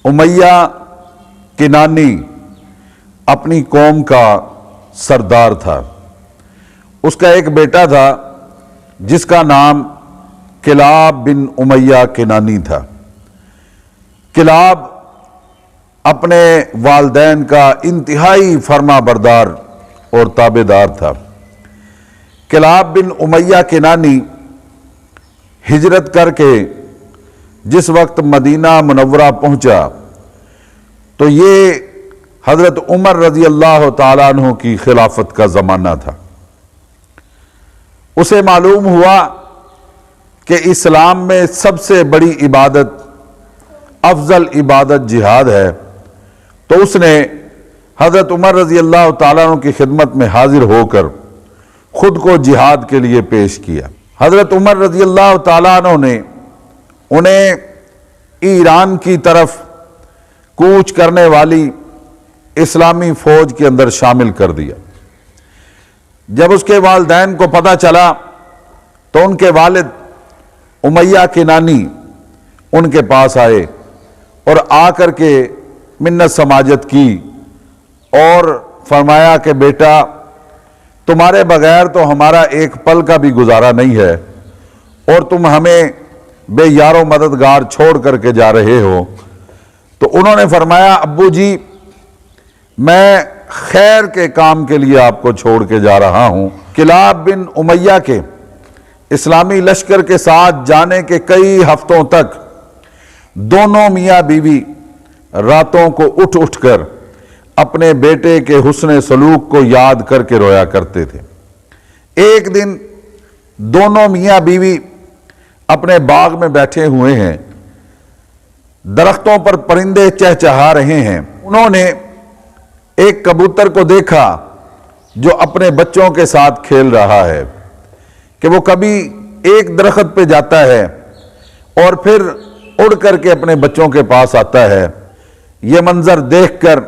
امیہ کنانی اپنی قوم کا سردار تھا۔ اس کا ایک بیٹا تھا جس کا نام کلاب بن امیہ کنانی تھا۔ کلاب اپنے والدین کا انتہائی فرما بردار اور تابع دار تھا۔ کلاب بن امیہ کنانی ہجرت کر کے جس وقت مدینہ منورہ پہنچا تو یہ حضرت عمر رضی اللہ تعالیٰ عنہ کی خلافت کا زمانہ تھا۔ اسے معلوم ہوا کہ اسلام میں سب سے بڑی عبادت، افضل عبادت جہاد ہے، تو اس نے حضرت عمر رضی اللہ تعالیٰ عنہ کی خدمت میں حاضر ہو کر خود کو جہاد کے لیے پیش کیا۔ حضرت عمر رضی اللہ تعالیٰ عنہ نے انہیں ایران کی طرف کوچ کرنے والی اسلامی فوج کے اندر شامل کر دیا۔ جب اس کے والدین کو پتہ چلا تو ان کے والد امیہ کنانی ان کے پاس آئے اور آ کر کے منت سماجت کی اور فرمایا کہ بیٹا تمہارے بغیر تو ہمارا ایک پل کا بھی گزارا نہیں ہے اور تم ہمیں بے یار و مددگار چھوڑ کر کے جا رہے ہو۔ تو انہوں نے فرمایا ابو جی میں خیر کے کام کے لیے آپ کو چھوڑ کے جا رہا ہوں۔ کلاب بن امیہ کے اسلامی لشکر کے ساتھ جانے کے کئی ہفتوں تک دونوں میاں بیوی راتوں کو اٹھ اٹھ کر اپنے بیٹے کے حسن سلوک کو یاد کر کے رویا کرتے تھے۔ ایک دن دونوں میاں بیوی اپنے باغ میں بیٹھے ہوئے ہیں، درختوں پر پرندے چہچہا رہے ہیں۔ انہوں نے ایک کبوتر کو دیکھا جو اپنے بچوں کے ساتھ کھیل رہا ہے کہ وہ کبھی ایک درخت پہ جاتا ہے اور پھر اڑ کر کے اپنے بچوں کے پاس آتا ہے۔ یہ منظر دیکھ کر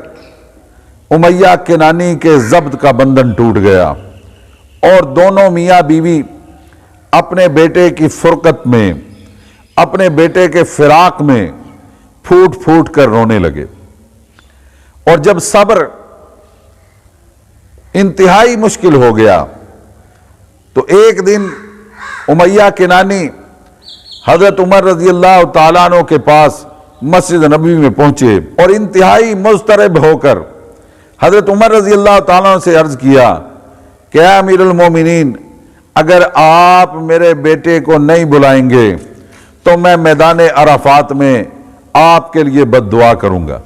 امیہ کنانی کے ضبط کا بندھن ٹوٹ گیا اور دونوں میاں بیوی اپنے بیٹے کی فرقت میں، اپنے بیٹے کے فراق میں پھوٹ پھوٹ کر رونے لگے۔ اور جب صبر انتہائی مشکل ہو گیا تو ایک دن امیہ کنانی حضرت عمر رضی اللہ تعالیٰ عنہ کے پاس مسجد نبوی میں پہنچے اور انتہائی مضطرب ہو کر حضرت عمر رضی اللہ تعالیٰ عنہ سے عرض کیا کہ اے امیر المومنین اگر آپ میرے بیٹے کو نہیں بلائیں گے تو میں میدان عرفات میں آپ کے لیے بد دعا کروں گا۔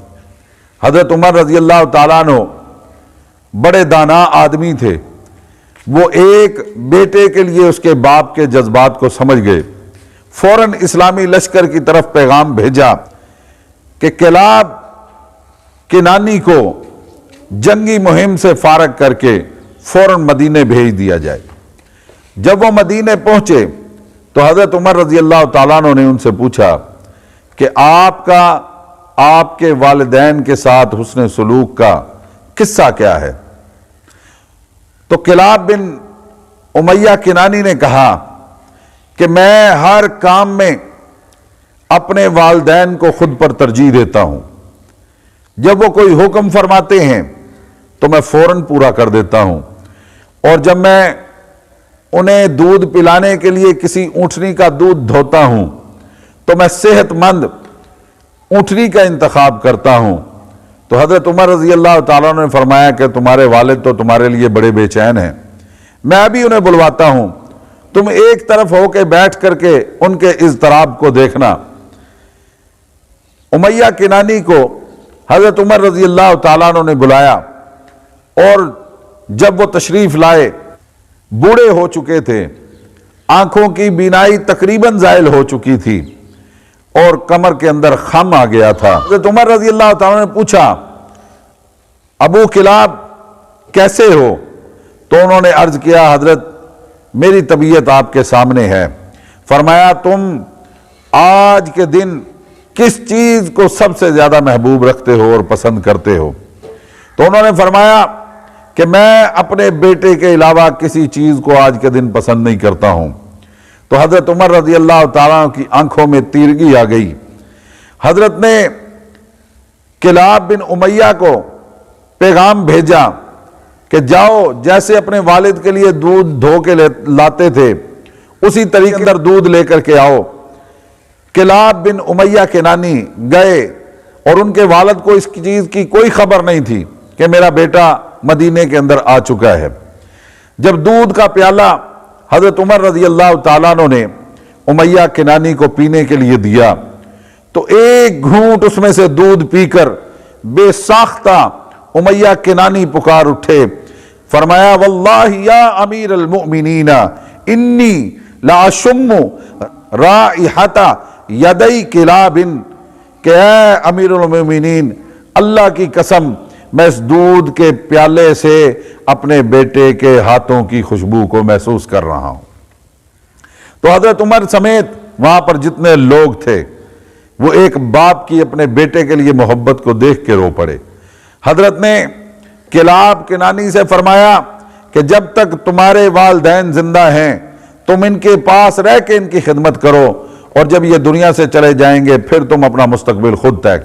حضرت عمر رضی اللہ تعالیٰ عنہ بڑے دانا آدمی تھے، وہ ایک بیٹے کے لیے اس کے باپ کے جذبات کو سمجھ گئے۔ فوراً اسلامی لشکر کی طرف پیغام بھیجا کہ کلاب کنانی کو جنگی مہم سے فارغ کر کے فوراً مدینے بھیج دیا جائے۔ جب وہ مدینے پہنچے تو حضرت عمر رضی اللہ تعالیٰ عنہ نے ان سے پوچھا کہ آپ کا آپ کے والدین کے ساتھ حسن سلوک کا قصہ کیا ہے؟ تو کلاب بن امیہ کنانی نے کہا کہ میں ہر کام میں اپنے والدین کو خود پر ترجیح دیتا ہوں۔ جب وہ کوئی حکم فرماتے ہیں تو میں فوراً پورا کر دیتا ہوں، اور جب میں انہیں دودھ پلانے کے لیے کسی اونٹنی کا دودھ دھوتا ہوں تو میں صحت مند اونٹنی کا انتخاب کرتا ہوں۔ تو حضرت عمر رضی اللہ تعالیٰ نے فرمایا کہ تمہارے والد تو تمہارے لیے بڑے بے چین ہیں، میں ابھی انہیں بلواتا ہوں، تم ایک طرف ہو کے بیٹھ کر کے ان کے اضطراب کو دیکھنا۔ امیہ کنانی کو حضرت عمر رضی اللہ تعالیٰ عنہ نے بلایا اور جب وہ تشریف لائے بوڑھے ہو چکے تھے، آنکھوں کی بینائی تقریباً زائل ہو چکی تھی اور کمر کے اندر خم آ گیا تھا۔ حضرت عمر رضی اللہ تعالیٰ نے پوچھا ابو کلاب کیسے ہو؟ تو انہوں نے عرض کیا حضرت میری طبیعت آپ کے سامنے ہے۔ فرمایا تم آج کے دن کس چیز کو سب سے زیادہ محبوب رکھتے ہو اور پسند کرتے ہو؟ تو انہوں نے فرمایا کہ میں اپنے بیٹے کے علاوہ کسی چیز کو آج کے دن پسند نہیں کرتا ہوں۔ تو حضرت عمر رضی اللہ تعالیٰ کی آنکھوں میں تیرگی آ گئی۔ حضرت نے کلاب بن امیہ کو پیغام بھیجا کہ جاؤ جیسے اپنے والد کے لیے دودھ دھو کے لاتے تھے اسی طریقے اندر دودھ لے کر کے آؤ۔ کلاب بن امیہ کنانی گئے اور ان کے والد کو اس چیز کی کوئی خبر نہیں تھی کہ میرا بیٹا مدینے کے اندر آ چکا ہے۔ جب دودھ کا پیالہ حضرت عمر رضی اللہ تعالیٰ عنہ نے امیہ کنانی کو پینے کے لیے دیا تو ایک گھونٹ اس میں سے دودھ پی کر بے ساختہ امیہ کنانی پکار اٹھے، فرمایا واللہ یا امیر المؤمنین انی لا اشم رائحۃ یدی کلاب، کہ اے امیر المؤمنین اللہ کی قسم میں اس دودھ کے پیالے سے اپنے بیٹے کے ہاتھوں کی خوشبو کو محسوس کر رہا ہوں۔ تو حضرت عمر سمیت وہاں پر جتنے لوگ تھے وہ ایک باپ کی اپنے بیٹے کے لیے محبت کو دیکھ کے رو پڑے۔ حضرت نے کلاب کنانی سے فرمایا کہ جب تک تمہارے والدین زندہ ہیں تم ان کے پاس رہ کے ان کی خدمت کرو، اور جب یہ دنیا سے چلے جائیں گے پھر تم اپنا مستقبل خود طے کرو۔